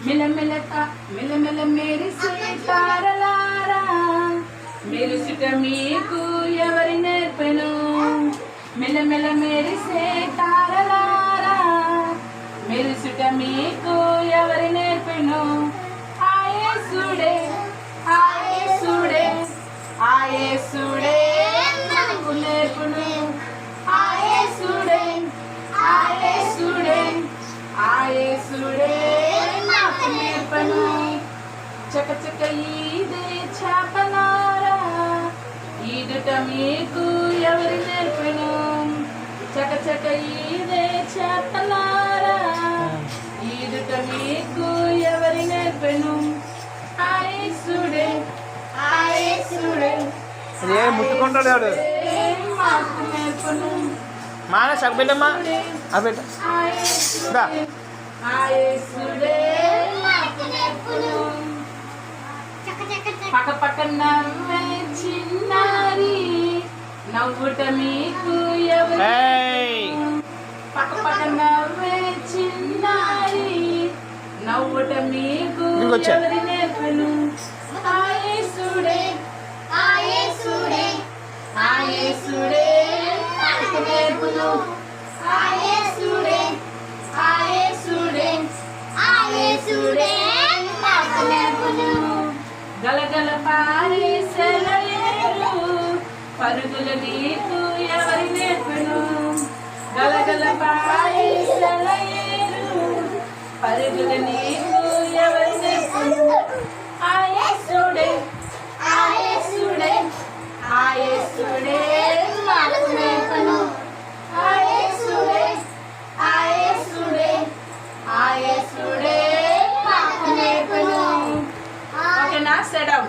మిలమిల మెరిసే తారలారా మెరుసుట మీకు ఎవరి నేర్పెను మిలమిల మెరిసే తారలారా మెరుసుట మీకు ఎవరి నేర్పెను ఆయేసుడే ఆయేసుడే ఆయేసుడే నాకు నేర్పును ఆయేసుడే ఆయేసుడే ఆయేసుడే నాకు నేర్పను చకచక ఈదే చేపలారా ఈదుట మీకు ఎవరి నేర్పెను చకచక ఈదే చేపలారా ఈదుట మీకు ఎవరి నేర్పెను ఆయేసుడే ఆయేసుడే ముట్టుకుంటాడు మాకు నేర్పను మానే సగబెట్టమ్మా అబెట్ట పక్క పక్క నవ్వే చిన్నారి నవ్వుట మీకు ఎవరి పక్క పక్క నవ్వే చిన్నారి నవ్వుట మీకు ఎవరి నేర్పను ఆయేసుడే ఆయేసుడే ఆయేసుడే నాకు నేర్పును ఆయేసుడే ఆయేసుడే ఆయేసుడే నాకు నేర్పును గలగల పారే సెలయేరు పరుగుల నీకు ఎవరి నేర్పును గలగల పారే సెలయేరు పరుగుల నీకు ఎవరి నేర్పును ఆయేసుడే ఆయేసుడే ఆయేసుడే నాకు నేర్పును ఆయేసుడే ఆయేసుడే ఆయేసుడే నాకు నేర్పును ఓకేనా సెట్ డౌన్